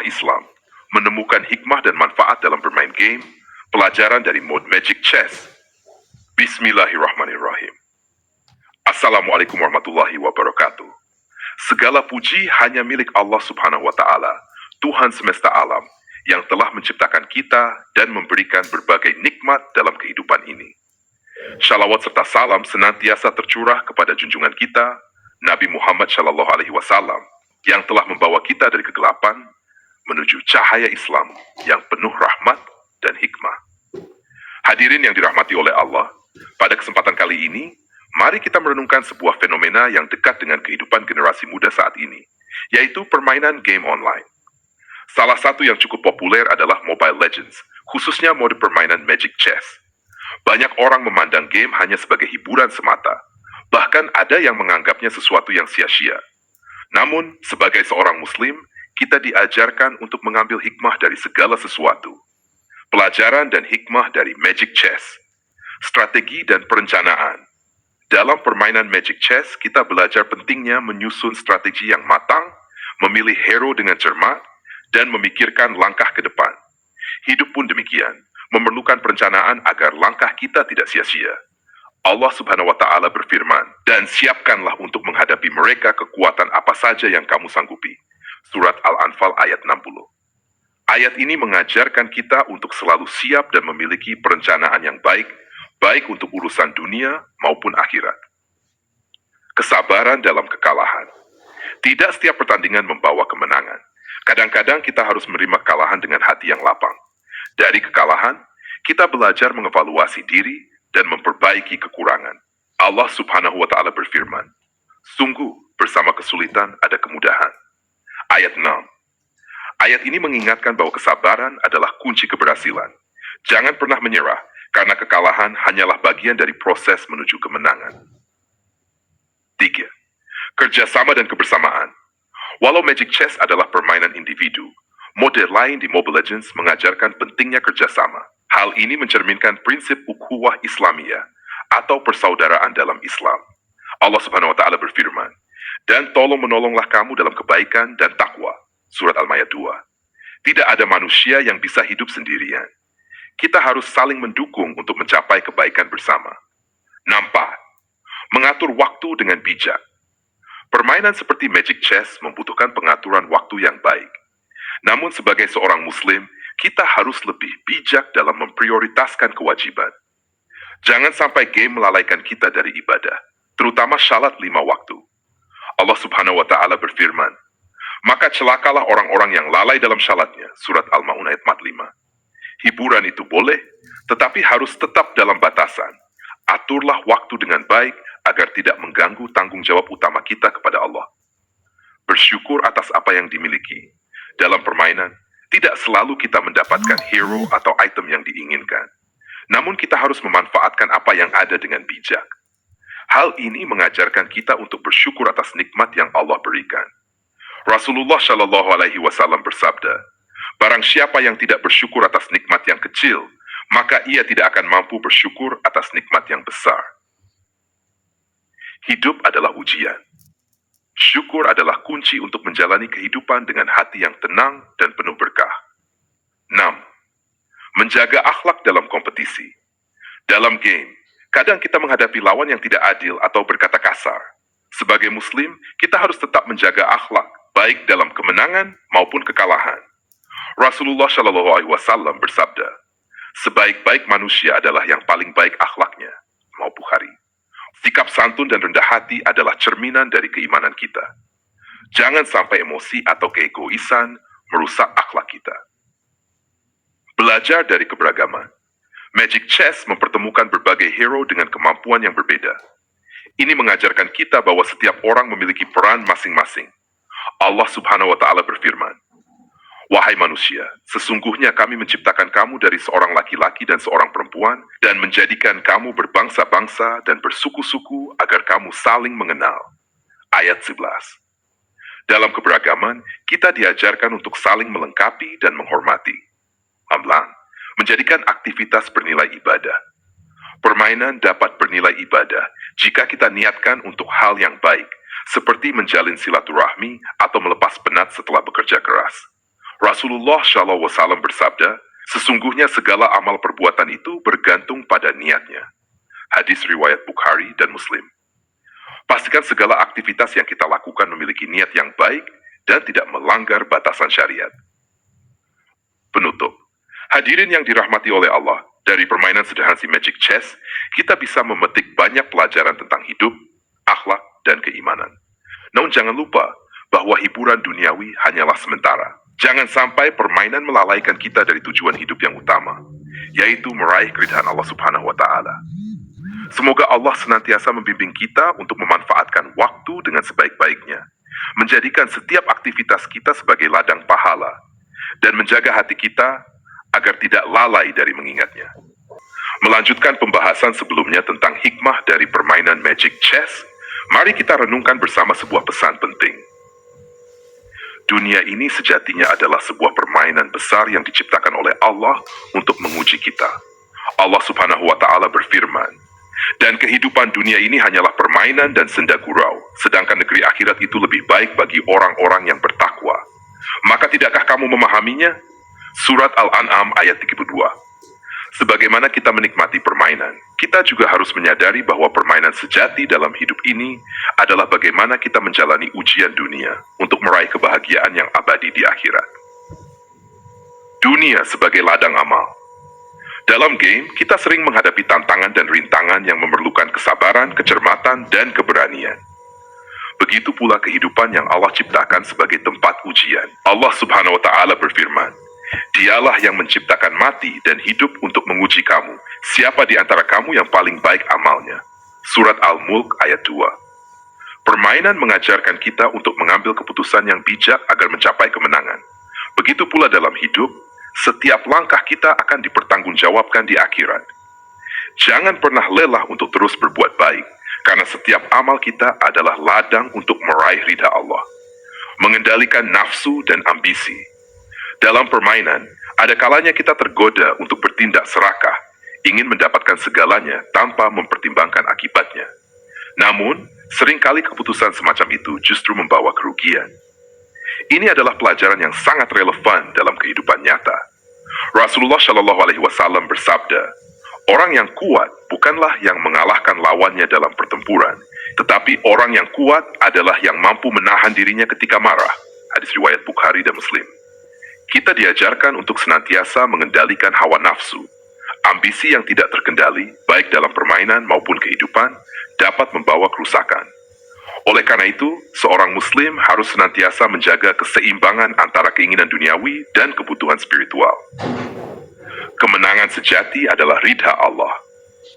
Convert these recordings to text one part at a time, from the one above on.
Islam, menemukan hikmah dan manfaat dalam bermain game, pelajaran dari mode Magic Chess. Bismillahirrahmanirrahim. Assalamualaikum warahmatullahi wabarakatuh. Segala puji hanya milik Allah Subhanahu wa Ta'ala, Tuhan semesta alam, yang telah menciptakan kita dan memberikan berbagai nikmat dalam kehidupan ini. Shalawat serta salam senantiasa tercurah kepada junjungan kita, Nabi Muhammad Shallallahu Alaihi Wasallam, yang telah membawa kita dari kegelapan menuju cahaya Islam yang penuh rahmat dan hikmah. Hadirin yang dirahmati oleh Allah, pada kesempatan kali ini, mari kita merenungkan sebuah fenomena yang dekat dengan kehidupan generasi muda saat ini, yaitu permainan game online. Salah satu yang cukup populer adalah Mobile Legends, khususnya mode permainan Magic Chess. Banyak orang memandang game hanya sebagai hiburan semata, bahkan ada yang menganggapnya sesuatu yang sia-sia. Namun, sebagai seorang Muslim, kita diajarkan untuk mengambil hikmah dari segala sesuatu. Pelajaran dan hikmah dari Magic Chess, strategi dan perencanaan. Dalam permainan Magic Chess, kita belajar pentingnya menyusun strategi yang matang, memilih hero dengan cermat, dan memikirkan langkah ke depan. Hidup pun demikian, memerlukan perencanaan agar langkah kita tidak sia-sia. Allah Subhanahu wa Ta'ala berfirman, "Dan siapkanlah untuk menghadapi mereka kekuatan apa saja yang kamu sanggupi." Surat Al-Anfal ayat 60. Ayat ini mengajarkan kita untuk selalu siap dan memiliki perencanaan yang baik, baik untuk urusan dunia maupun akhirat. Kesabaran dalam kekalahan. Tidak setiap pertandingan membawa kemenangan. Kadang-kadang kita harus menerima kekalahan dengan hati yang lapang. Dari kekalahan, kita belajar mengevaluasi diri dan memperbaiki kekurangan. Allah Subhanahu wa Ta'ala berfirman, "Sungguh bersama kesulitan ada kemudahan." Ayat 6. Ayat ini mengingatkan bahwa kesabaran adalah kunci keberhasilan. Jangan pernah menyerah, karena kekalahan hanyalah bagian dari proses menuju kemenangan. 3. Kerjasama dan kebersamaan. Walau Magic Chess adalah permainan individu, mode lain di Mobile Legends mengajarkan pentingnya kerjasama. Hal ini mencerminkan prinsip ukhuwah Islamiyah atau persaudaraan dalam Islam. Allah Subhanahu wa Ta'ala berfirman, "Dan tolong-menolonglah kamu dalam kebaikan dan takwa." Surat Al-Maidah 2. Tidak ada manusia yang bisa hidup sendirian. Kita harus saling mendukung untuk mencapai kebaikan bersama. 4. Mengatur waktu dengan bijak. Permainan seperti Magic Chess membutuhkan pengaturan waktu yang baik. Namun sebagai seorang Muslim, kita harus lebih bijak dalam memprioritaskan kewajiban. Jangan sampai game melalaikan kita dari ibadah, terutama syalat 5 waktu. Allah Subhanahu wa Ta'ala berfirman, "Maka celakalah orang-orang yang lalai dalam syalatnya." Surat Al-Ma'un ayat 45. Hiburan itu boleh, tetapi harus tetap dalam batasan. Aturlah waktu dengan baik agar tidak mengganggu tanggung jawab utama kita kepada Allah. Bersyukur atas apa yang dimiliki. Dalam permainan, tidak selalu kita mendapatkan hero atau item yang diinginkan. Namun kita harus memanfaatkan apa yang ada dengan bijak. Hal ini mengajarkan kita untuk bersyukur atas nikmat yang Allah berikan. Rasulullah Shallallahu Alaihi Wasallam bersabda, "Barang siapa yang tidak bersyukur atas nikmat yang kecil, maka ia tidak akan mampu bersyukur atas nikmat yang besar." Hidup adalah ujian. Syukur adalah kunci untuk menjalani kehidupan dengan hati yang tenang dan penuh berkah. 6. Menjaga akhlak dalam kompetisi. Dalam game, kadang kita menghadapi lawan yang tidak adil atau berkata kasar. Sebagai Muslim, kita harus tetap menjaga akhlak, baik dalam kemenangan maupun kekalahan. Rasulullah Shallallahu Alaihi Wasallam bersabda, "Sebaik-baik manusia adalah yang paling baik akhlaknya." Mau Bukhari. Sikap santun dan rendah hati adalah cerminan dari keimanan kita. Jangan sampai emosi atau keegoisan merusak akhlak kita. Belajar dari keberagaman. Magic Chess mempertemukan berbagai hero dengan kemampuan yang berbeda. Ini mengajarkan kita bahwa setiap orang memiliki peran masing-masing. Allah Subhanahu wa Ta'ala berfirman, "Wahai manusia, sesungguhnya kami menciptakan kamu dari seorang laki-laki dan seorang perempuan, dan menjadikan kamu berbangsa-bangsa dan bersuku-suku agar kamu saling mengenal." Ayat 11. Dalam keberagaman, kita diajarkan untuk saling melengkapi dan menghormati. 6. Menjadikan aktivitas bernilai ibadah. Permainan dapat bernilai ibadah jika kita niatkan untuk hal yang baik, seperti menjalin silaturahmi atau melepas penat setelah bekerja keras. Rasulullah SAW bersabda, sesungguhnya segala amal perbuatan itu bergantung pada niatnya. Hadis riwayat Bukhari dan Muslim. Pastikan segala aktivitas yang kita lakukan memiliki niat yang baik dan tidak melanggar batasan syariat. Penutup, hadirin yang dirahmati oleh Allah, dari permainan sederhana si Magic Chess, kita bisa memetik banyak pelajaran tentang hidup, akhlak, dan keimanan. Namun jangan lupa bahwa hiburan duniawi hanyalah sementara. Jangan sampai permainan melalaikan kita dari tujuan hidup yang utama, yaitu meraih keridhaan Allah Subhanahu wa Ta'ala. Semoga Allah senantiasa membimbing kita untuk memanfaatkan waktu dengan sebaik-baiknya, menjadikan setiap aktivitas kita sebagai ladang pahala, dan menjaga hati kita agar tidak lalai dari mengingatnya. Melanjutkan pembahasan sebelumnya tentang hikmah dari permainan Magic Chess, mari kita renungkan bersama sebuah pesan penting. Dunia ini sejatinya adalah sebuah permainan besar yang diciptakan oleh Allah untuk menguji kita. Allah Subhanahu wa Ta'ala berfirman, dan kehidupan dunia ini hanyalah permainan dan senda gurau, sedangkan negeri akhirat itu lebih baik bagi orang-orang yang bertakwa. Maka tidakkah kamu memahaminya? Surat Al-An'am ayat 32. Sebagaimana kita menikmati permainan, kita juga harus menyadari bahwa permainan sejati dalam hidup ini adalah bagaimana kita menjalani ujian dunia untuk meraih kebahagiaan yang abadi di akhirat. Dunia sebagai ladang amal. Dalam game, kita sering menghadapi tantangan dan rintangan yang memerlukan kesabaran, kecermatan, dan keberanian. Begitu pula kehidupan yang Allah ciptakan sebagai tempat ujian. Allah Subhanahu wa Ta'ala berfirman, Dialah yang menciptakan mati dan hidup untuk menguji kamu. Siapa di antara kamu yang paling baik amalnya? Surat Al-Mulk ayat 2. Permainan mengajarkan kita untuk mengambil keputusan yang bijak agar mencapai kemenangan. Begitu pula dalam hidup, setiap langkah kita akan dipertanggungjawabkan di akhirat. Jangan pernah lelah untuk terus berbuat baik, karena setiap amal kita adalah ladang untuk meraih ridha Allah. Mengendalikan nafsu dan ambisi. Dalam permainan, ada kalanya kita tergoda untuk bertindak serakah, ingin mendapatkan segalanya tanpa mempertimbangkan akibatnya. Namun, seringkali keputusan semacam itu justru membawa kerugian. Ini adalah pelajaran yang sangat relevan dalam kehidupan nyata. Rasulullah Shallallahu Alaihi Wasallam bersabda, orang yang kuat bukanlah yang mengalahkan lawannya dalam pertempuran, tetapi orang yang kuat adalah yang mampu menahan dirinya ketika marah. Hadis riwayat Bukhari dan Muslim. Kita diajarkan untuk senantiasa mengendalikan hawa nafsu. Ambisi yang tidak terkendali, baik dalam permainan maupun kehidupan, dapat membawa kerusakan. Oleh karena itu, seorang muslim harus senantiasa menjaga keseimbangan antara keinginan duniawi dan kebutuhan spiritual. Kemenangan sejati adalah ridha Allah.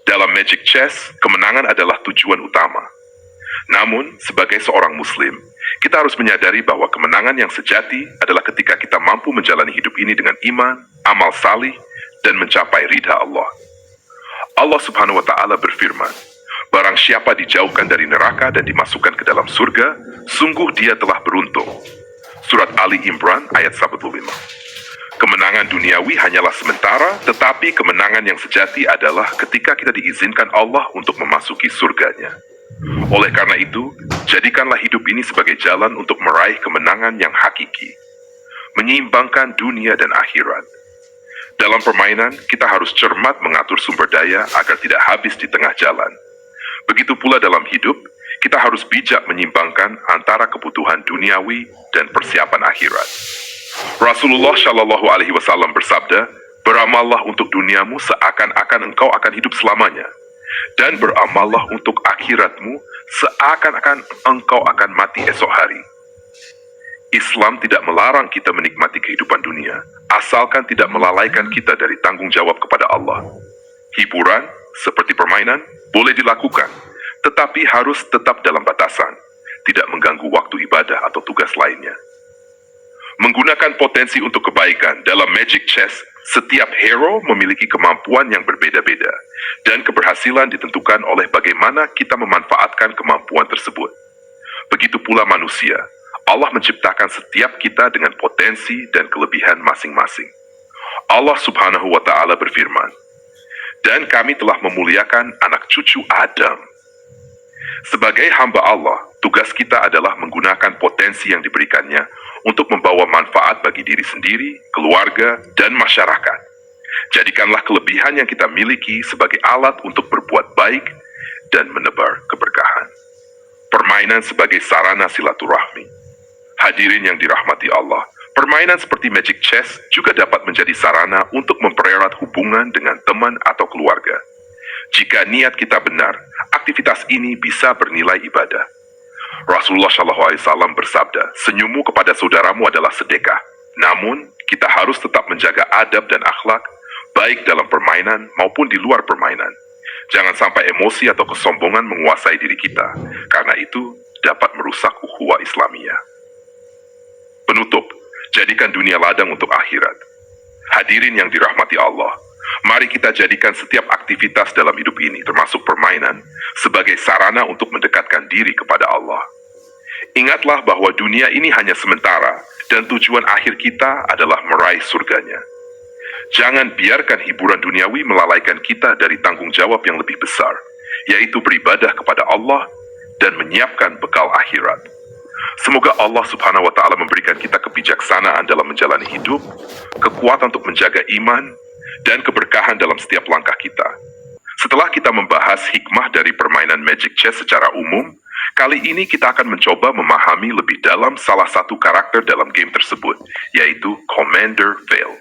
Dalam Magic Chess, kemenangan adalah tujuan utama. Namun, sebagai seorang muslim, kita harus menyadari bahwa kemenangan yang sejati adalah ketika kita mampu menjalani hidup ini dengan iman, amal salih, dan mencapai ridha Allah. Allah Subhanahu wa Ta'ala berfirman, barang siapa dijauhkan dari neraka dan dimasukkan ke dalam surga, sungguh dia telah beruntung. Surat Ali Imran ayat 105. Kemenangan duniawi hanyalah sementara, tetapi kemenangan yang sejati adalah ketika kita diizinkan Allah untuk memasuki surganya. Oleh karena itu, jadikanlah hidup ini sebagai jalan untuk meraih kemenangan yang hakiki, menyeimbangkan dunia dan akhirat. Dalam permainan, kita harus cermat mengatur sumber daya agar tidak habis di tengah jalan. Begitu pula dalam hidup, kita harus bijak menyimbangkan antara kebutuhan duniawi dan persiapan akhirat. Rasulullah Shallallahu Alaihi Wasallam bersabda, beramallah untuk duniamu seakan-akan engkau akan hidup selamanya, dan beramallah untuk akhiratmu seakan-akan engkau akan mati esok hari. Islam tidak melarang kita menikmati kehidupan dunia, asalkan tidak melalaikan kita dari tanggung jawab kepada Allah. Hiburan, seperti permainan, boleh dilakukan, tetapi harus tetap dalam batasan, tidak mengganggu waktu ibadah atau tugas lainnya. Menggunakan potensi untuk kebaikan dalam Magic Chess, setiap hero memiliki kemampuan yang berbeda-beda, dan keberhasilan ditentukan oleh bagaimana kita memanfaatkan kemampuan tersebut. Begitu pula manusia, Allah menciptakan setiap kita dengan potensi dan kelebihan masing-masing. Allah Subhanahu wa Ta'ala berfirman, dan kami telah memuliakan anak cucu Adam. Sebagai hamba Allah, tugas kita adalah menggunakan potensi yang diberikannya untuk membawa manfaat bagi diri sendiri sendiri, keluarga, dan masyarakat. Jadikanlah kelebihan yang kita miliki sebagai alat untuk berbuat baik dan menebar keberkahan. Permainan sebagai sarana silaturahmi. Hadirin yang dirahmati Allah, permainan seperti Magic Chess juga dapat menjadi sarana untuk mempererat hubungan dengan teman atau keluarga. Jika niat kita benar, aktivitas ini bisa bernilai ibadah. Rasulullah SAW bersabda, senyummu kepada saudaramu adalah sedekah. Namun, kita harus tetap menjaga adab dan akhlak, baik dalam permainan maupun di luar permainan. Jangan sampai emosi atau kesombongan menguasai diri kita, karena itu dapat merusak ukhuwah Islamiyah. Penutup, jadikan dunia ladang untuk akhirat. Hadirin yang dirahmati Allah, mari kita jadikan setiap aktivitas dalam hidup ini, termasuk permainan, sebagai sarana untuk mendekatkan diri kepada Allah. Ingatlah bahwa dunia ini hanya sementara, dan tujuan akhir kita adalah meraih surganya. Jangan biarkan hiburan duniawi melalaikan kita dari tanggung jawab yang lebih besar, yaitu beribadah kepada Allah dan menyiapkan bekal akhirat. Semoga Allah Subhanahu wa Ta'ala memberikan kita kebijaksanaan dalam menjalani hidup, kekuatan untuk menjaga iman, dan keberkahan dalam setiap langkah kita. Setelah kita membahas hikmah dari permainan Magic Chess secara umum, kali ini kita akan mencoba memahami lebih dalam salah satu karakter dalam game tersebut, yaitu Commander Vale.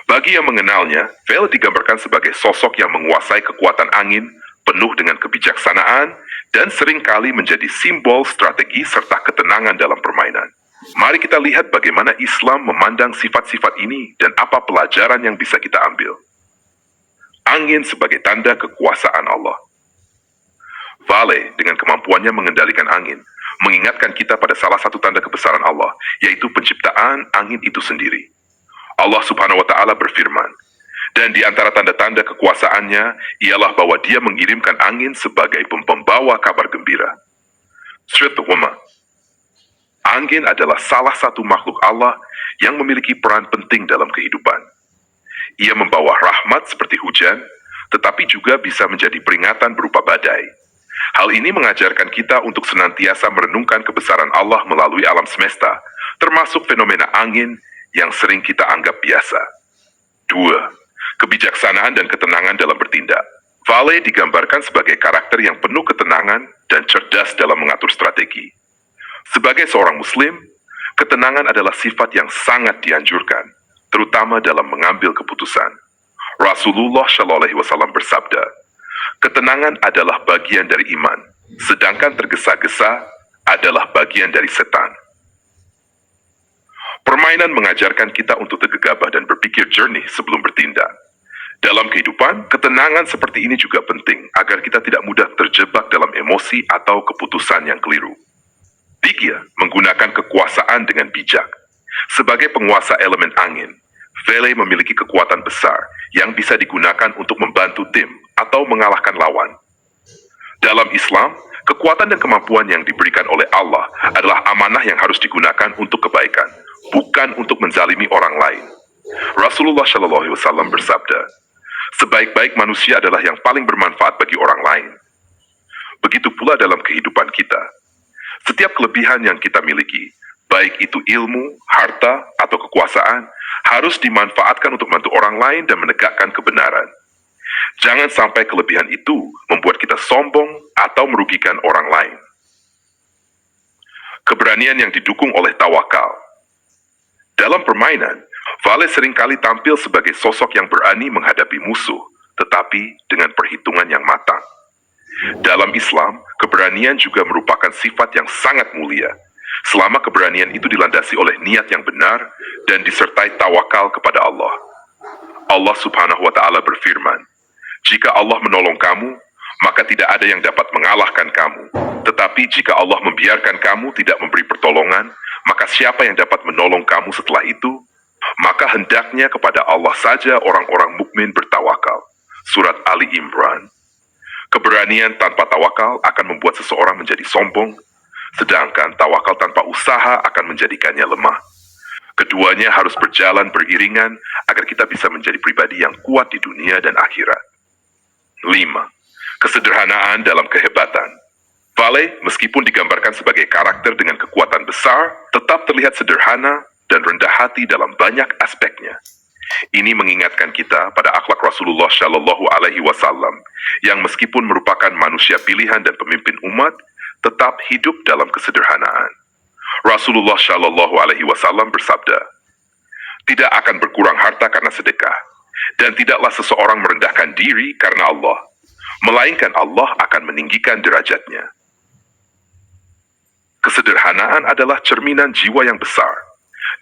Bagi yang mengenalnya, Vale digambarkan sebagai sosok yang menguasai kekuatan angin, penuh dengan kebijaksanaan, dan seringkali menjadi simbol strategi serta ketenangan dalam permainan. Mari kita lihat bagaimana Islam memandang sifat-sifat ini dan apa pelajaran yang bisa kita ambil. Angin sebagai tanda kekuasaan Allah. Vale dengan kemampuannya mengendalikan angin, mengingatkan kita pada salah satu tanda kebesaran Allah, yaitu penciptaan angin itu sendiri. Allah Subhanahu wa Ta'ala berfirman, dan di antara tanda-tanda kekuasaannya ialah bahwa dia mengirimkan angin sebagai pembawa kabar gembira. Surat Al-Humah. Angin adalah salah satu makhluk Allah yang memiliki peran penting dalam kehidupan. Ia membawa rahmat seperti hujan, tetapi juga bisa menjadi peringatan berupa badai. Hal ini mengajarkan kita untuk senantiasa merenungkan kebesaran Allah melalui alam semesta, termasuk fenomena angin yang sering kita anggap biasa. 2. Kebijaksanaan dan ketenangan dalam bertindak. Vale digambarkan sebagai karakter yang penuh ketenangan dan cerdas dalam mengatur strategi. Sebagai seorang Muslim, ketenangan adalah sifat yang sangat dianjurkan, terutama dalam mengambil keputusan. Rasulullah SAW bersabda, ketenangan adalah bagian dari iman, sedangkan tergesa-gesa adalah bagian dari setan. Permainan mengajarkan kita untuk gegabah dan berpikir jernih sebelum bertindak. Dalam kehidupan, ketenangan seperti ini juga penting agar kita tidak mudah terjebak dalam emosi atau keputusan yang keliru. 3. Menggunakan kekuasaan dengan bijak. Sebagai penguasa elemen angin, Vale memiliki kekuatan besar yang bisa digunakan untuk membantu tim atau mengalahkan lawan. Dalam Islam, kekuatan dan kemampuan yang diberikan oleh Allah adalah amanah yang harus digunakan untuk kebaikan, bukan untuk menzalimi orang lain. Rasulullah SAW bersabda, sebaik-baik manusia adalah yang paling bermanfaat bagi orang lain. Begitu pula dalam kehidupan kita. Setiap kelebihan yang kita miliki, baik itu ilmu, harta, atau kekuasaan, harus dimanfaatkan untuk membantu orang lain dan menegakkan kebenaran. Jangan sampai kelebihan itu membuat kita sombong atau merugikan orang lain. Keberanian yang didukung oleh tawakal. Dalam permainan, Vale seringkali tampil sebagai sosok yang berani menghadapi musuh, tetapi dengan perhitungan yang matang. Dalam Islam, keberanian juga merupakan sifat yang sangat mulia, selama keberanian itu dilandasi oleh niat yang benar dan disertai tawakal kepada Allah. Allah Subhanahu wa Ta'ala berfirman, jika Allah menolong kamu, maka tidak ada yang dapat mengalahkan kamu. Tetapi jika Allah membiarkan kamu tidak memberi pertolongan, maka siapa yang dapat menolong kamu setelah itu? Maka hendaknya kepada Allah saja orang-orang mukmin bertawakal. Surat Ali Imran. Keberanian tanpa tawakal akan membuat seseorang menjadi sombong, sedangkan tawakal tanpa usaha akan menjadikannya lemah. Keduanya harus berjalan beriringan agar kita bisa menjadi pribadi yang kuat di dunia dan akhirat. 5. Kesederhanaan dalam kehebatan. Vale, meskipun digambarkan sebagai karakter dengan kekuatan besar, tetap terlihat sederhana dan rendah hati dalam banyak aspeknya. Ini mengingatkan kita pada akhlak Rasulullah Shallallahu Alaihi Wasallam yang meskipun merupakan manusia pilihan dan pemimpin umat, tetap hidup dalam kesederhanaan. Rasulullah Shallallahu Alaihi Wasallam bersabda, "Tidak akan berkurang harta karena sedekah, dan tidaklah seseorang merendahkan diri karena Allah, melainkan Allah akan meninggikan derajatnya." Kesederhanaan adalah cerminan jiwa yang besar.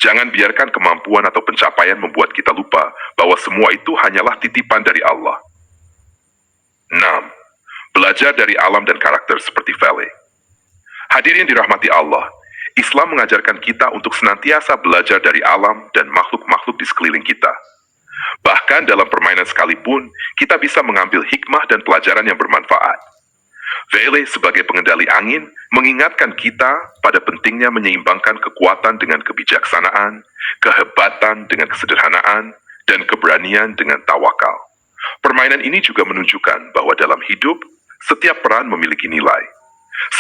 Jangan biarkan kemampuan atau pencapaian membuat kita lupa bahwa semua itu hanyalah titipan dari Allah. 6. Belajar dari alam dan karakter seperti Vale. Hadirin dirahmati Allah, Islam mengajarkan kita untuk senantiasa belajar dari alam dan makhluk-makhluk di sekeliling kita. Bahkan dalam permainan sekalipun, kita bisa mengambil hikmah dan pelajaran yang bermanfaat. Vale sebagai pengendali angin mengingatkan kita pada pentingnya menyeimbangkan kekuatan dengan kebijaksanaan, kehebatan dengan kesederhanaan, dan keberanian dengan tawakal. Permainan ini juga menunjukkan bahwa dalam hidup, setiap peran memiliki nilai.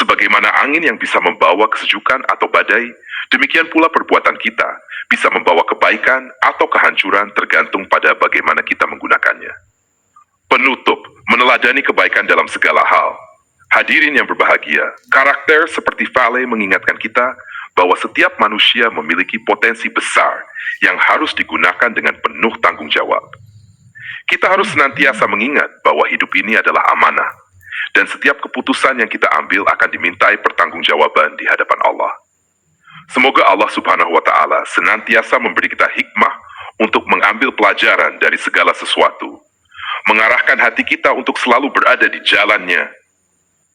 Sebagaimana angin yang bisa membawa kesejukan atau badai, demikian pula perbuatan kita bisa membawa kebaikan atau kehancuran tergantung pada bagaimana kita menggunakannya. Penutup, meneladani kebaikan dalam segala hal. Hadirin yang berbahagia, karakter seperti Vale mengingatkan kita bahwa setiap manusia memiliki potensi besar yang harus digunakan dengan penuh tanggung jawab. Kita harus senantiasa mengingat bahwa hidup ini adalah amanah, dan setiap keputusan yang kita ambil akan dimintai pertanggungjawaban di hadapan Allah. Semoga Allah Subhanahu wa Ta'ala senantiasa memberi kita hikmah untuk mengambil pelajaran dari segala sesuatu, mengarahkan hati kita untuk selalu berada di jalannya,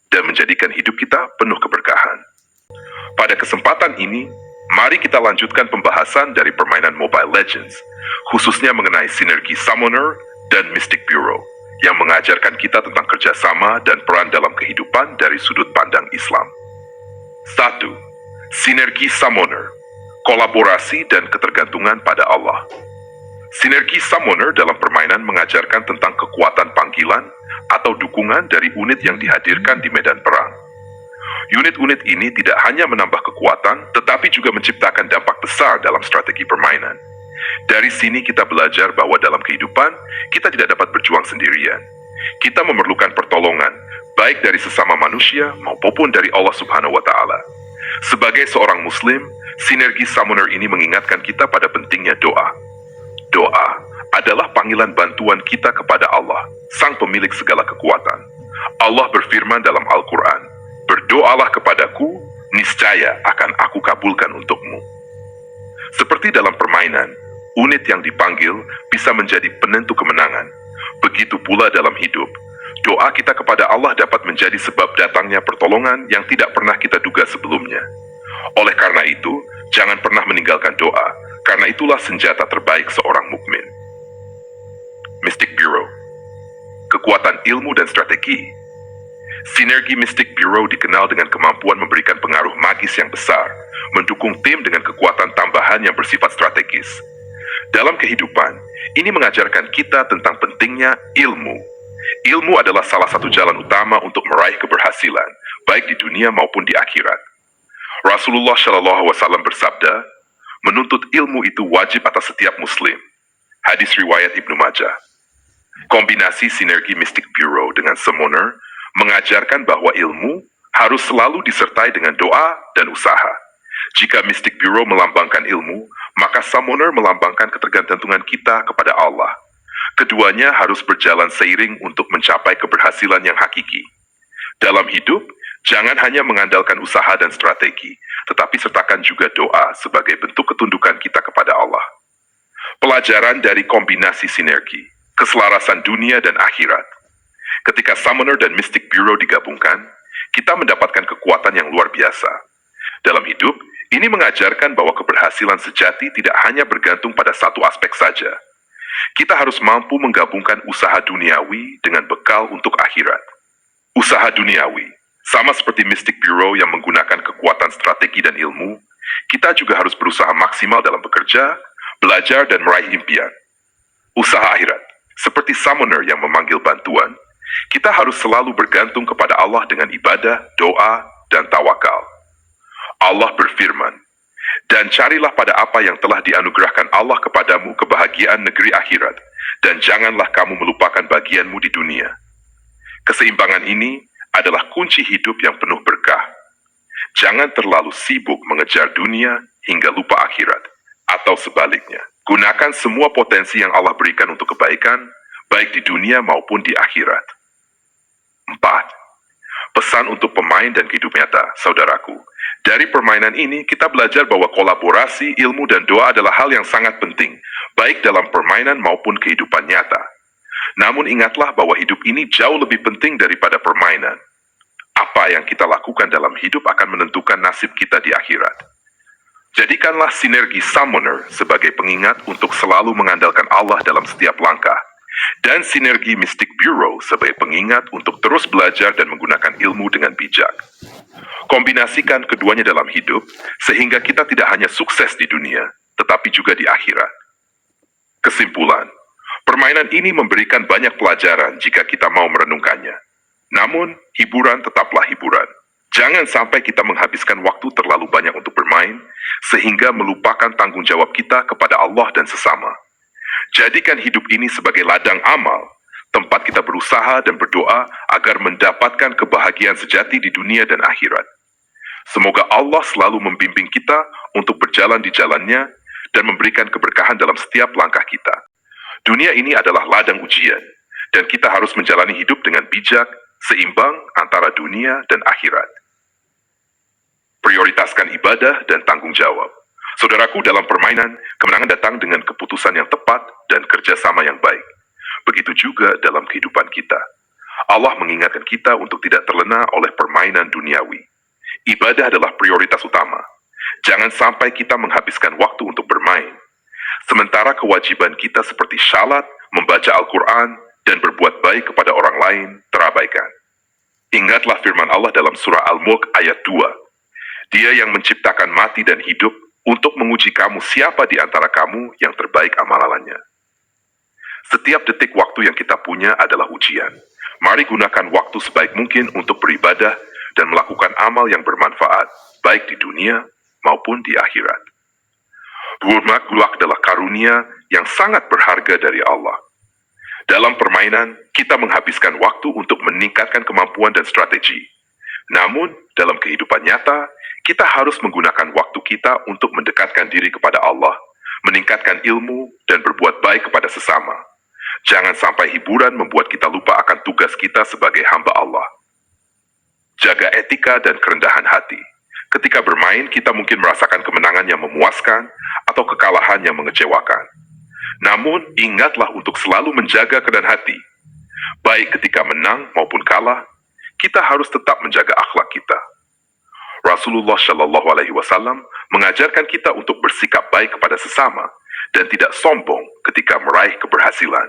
dan menjadikan hidup kita penuh keberkahan. Pada kesempatan ini, mari kita lanjutkan pembahasan dari permainan Mobile Legends, khususnya mengenai sinergi Summoner dan Mystic Bureau, yang mengajarkan kita tentang kerjasama dan peran dalam kehidupan dari sudut pandang Islam. 1. Sinergi Summoner, kolaborasi dan ketergantungan pada Allah. Sinergi Summoner dalam permainan mengajarkan tentang kekuatan panggilan atau dukungan dari unit yang dihadirkan di medan perang. Unit-unit ini tidak hanya menambah kekuatan, tetapi juga menciptakan dampak besar dalam strategi permainan. Dari sini kita belajar bahwa dalam kehidupan, kita tidak dapat berjuang sendirian. Kita memerlukan pertolongan, baik dari sesama manusia maupun dari Allah Subhanahu wa Ta'ala. Sebagai seorang Muslim, sinergi Summoner ini mengingatkan kita pada pentingnya doa. Doa adalah panggilan bantuan kita kepada Allah, Sang Pemilik segala kekuatan. Allah berfirman dalam Al-Quran, "Berdoalah kepadaku, niscaya akan aku kabulkan untukmu." Seperti dalam permainan, unit yang dipanggil bisa menjadi penentu kemenangan. Begitu pula dalam hidup, doa kita kepada Allah dapat menjadi sebab datangnya pertolongan yang tidak pernah kita duga sebelumnya. Oleh karena itu, jangan pernah meninggalkan doa, karena itulah senjata terbaik seorang mukmin. Mystic Bureau, kekuatan ilmu dan strategi. Sinergi Mystic Bureau dikenal dengan kemampuan memberikan pengaruh magis yang besar, mendukung tim dengan kekuatan tambahan yang bersifat strategis. Dalam kehidupan, ini mengajarkan kita tentang pentingnya ilmu. Ilmu adalah salah satu jalan utama untuk meraih keberhasilan, baik di dunia maupun di akhirat. Rasulullah Shallallahu Alaihi Wasallam bersabda, "Menuntut ilmu itu wajib atas setiap Muslim." Hadis riwayat Ibnu Majah. Kombinasi sinergi Mystic Bureau dengan Summoner mengajarkan bahwa ilmu harus selalu disertai dengan doa dan usaha. Jika Mystic Bureau melambangkan ilmu, maka Summoner melambangkan ketergantungan kita kepada Allah. Keduanya harus berjalan seiring untuk mencapai keberhasilan yang hakiki. Dalam hidup, jangan hanya mengandalkan usaha dan strategi, tetapi sertakan juga doa sebagai bentuk ketundukan kita kepada Allah. Pelajaran dari kombinasi sinergi, keselarasan dunia dan akhirat. Ketika Summoner dan Mystic Bureau digabungkan, kita mendapatkan kekuatan yang luar biasa. Dalam hidup, ini mengajarkan bahwa keberhasilan sejati tidak hanya bergantung pada satu aspek saja. Kita harus mampu menggabungkan usaha duniawi dengan bekal untuk akhirat. Usaha duniawi, sama seperti Mystic Bureau yang menggunakan kekuatan strategi dan ilmu, kita juga harus berusaha maksimal dalam bekerja, belajar, dan meraih impian. Usaha akhirat, seperti Summoner yang memanggil bantuan, kita harus selalu bergantung kepada Allah dengan ibadah, doa, dan tawakal. Allah berfirman, Dan carilah pada apa yang telah dianugerahkan Allah kepadamu kebahagiaan negeri akhirat, dan janganlah kamu melupakan bagianmu di dunia. Keseimbangan ini adalah kunci hidup yang penuh berkah. Jangan terlalu sibuk mengejar dunia hingga lupa akhirat, atau sebaliknya. Gunakan semua potensi yang Allah berikan untuk kebaikan, baik di dunia maupun di akhirat. 4. Pesan untuk pemain dan hidup nyata, saudaraku. Dari permainan ini, kita belajar bahwa kolaborasi, ilmu, dan doa adalah hal yang sangat penting, baik dalam permainan maupun kehidupan nyata. Namun ingatlah bahwa hidup ini jauh lebih penting daripada permainan. Apa yang kita lakukan dalam hidup akan menentukan nasib kita di akhirat. Jadikanlah sinergi Summoner sebagai pengingat untuk selalu mengandalkan Allah dalam setiap langkah, dan sinergi Mystic Bureau sebagai pengingat untuk terus belajar dan menggunakan ilmu dengan bijak. Kombinasikan keduanya dalam hidup, sehingga kita tidak hanya sukses di dunia, tetapi juga di akhirat. Kesimpulan, permainan ini memberikan banyak pelajaran jika kita mau merenungkannya. Namun, hiburan tetaplah hiburan. Jangan sampai kita menghabiskan waktu terlalu banyak untuk bermain, sehingga melupakan tanggung jawab kita kepada Allah dan sesama. Jadikan hidup ini sebagai ladang amal, tempat kita berusaha dan berdoa agar mendapatkan kebahagiaan sejati di dunia dan akhirat. Semoga Allah selalu membimbing kita untuk berjalan di jalannya dan memberikan keberkahan dalam setiap langkah kita. Dunia ini adalah ladang ujian, dan kita harus menjalani hidup dengan bijak, seimbang antara dunia dan akhirat. Prioritaskan ibadah dan tanggung jawab. Saudaraku, dalam permainan, kemenangan datang dengan keputusan yang tepat dan kerjasama yang baik. Begitu juga dalam kehidupan kita. Allah mengingatkan kita untuk tidak terlena oleh permainan duniawi. Ibadah adalah prioritas utama. Jangan sampai kita menghabiskan waktu untuk bermain. Sementara kewajiban kita seperti salat, membaca Al-Quran, dan berbuat baik kepada orang lain terabaikan. Ingatlah firman Allah dalam surah Al-Mulk ayat 2. Dia yang menciptakan mati dan hidup untuk menguji kamu siapa di antara kamu yang terbaik amalannya. Setiap detik waktu yang kita punya adalah ujian. Mari gunakan waktu sebaik mungkin untuk beribadah dan melakukan amal yang bermanfaat, baik di dunia maupun di akhirat. Bermakluak adalah karunia yang sangat berharga dari Allah. Dalam permainan, kita menghabiskan waktu untuk meningkatkan kemampuan dan strategi. Namun, dalam kehidupan nyata, kita harus menggunakan waktu kita untuk mendekatkan diri kepada Allah, meningkatkan ilmu, dan berbuat baik kepada sesama. Jangan sampai hiburan membuat kita lupa akan tugas kita sebagai hamba Allah. Jaga etika dan kerendahan hati. Ketika bermain, kita mungkin merasakan kemenangan yang memuaskan atau kekalahan yang mengecewakan. Namun, ingatlah untuk selalu menjaga kerendahan hati. Baik ketika menang maupun kalah, kita harus tetap menjaga akhlak kita. Rasulullah Shallallahu Alaihi Wasallam mengajarkan kita untuk bersikap baik kepada sesama dan tidak sombong ketika meraih keberhasilan.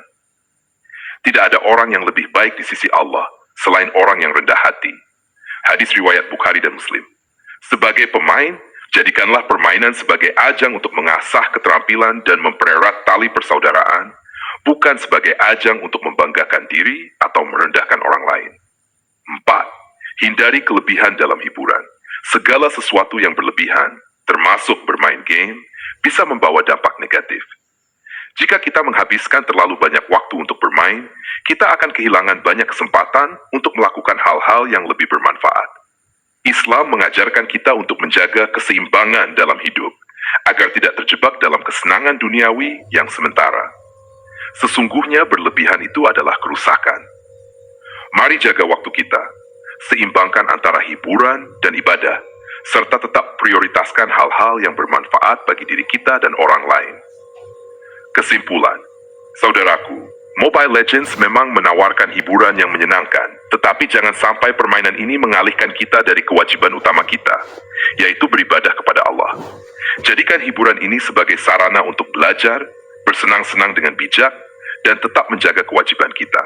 Tidak ada orang yang lebih baik di sisi Allah selain orang yang rendah hati. Hadis riwayat Bukhari dan Muslim. Sebagai pemain, jadikanlah permainan sebagai ajang untuk mengasah keterampilan dan mempererat tali persaudaraan, bukan sebagai ajang untuk membanggakan diri atau merendahkan orang lain. 4. Hindari kelebihan dalam hiburan. Segala sesuatu yang berlebihan, termasuk bermain game, bisa membawa dampak negatif. Jika kita menghabiskan terlalu banyak waktu untuk bermain, kita akan kehilangan banyak kesempatan untuk melakukan hal-hal yang lebih bermanfaat. Islam mengajarkan kita untuk menjaga keseimbangan dalam hidup, agar tidak terjebak dalam kesenangan duniawi yang sementara. Sesungguhnya berlebihan itu adalah kerusakan. Mari jaga waktu kita, seimbangkan antara hiburan dan ibadah, serta tetap prioritaskan hal-hal yang bermanfaat bagi diri kita dan orang lain. Kesimpulan, saudaraku, Mobile Legends memang menawarkan hiburan yang menyenangkan, tetapi jangan sampai permainan ini mengalihkan kita dari kewajiban utama kita, yaitu beribadah kepada Allah. Jadikan hiburan ini sebagai sarana untuk belajar, bersenang-senang dengan bijak, dan tetap menjaga kewajiban kita.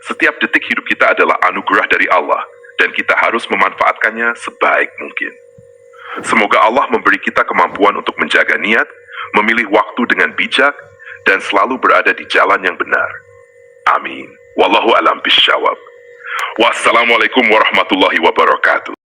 Setiap detik hidup kita adalah anugerah dari Allah, dan kita harus memanfaatkannya sebaik mungkin. Semoga Allah memberi kita kemampuan untuk menjaga niat, memilih waktu dengan bijak, dan selalu berada di jalan yang benar. Amin. Wallahu a'lam bishawab. Wassalamualaikum warahmatullahi wabarakatuh.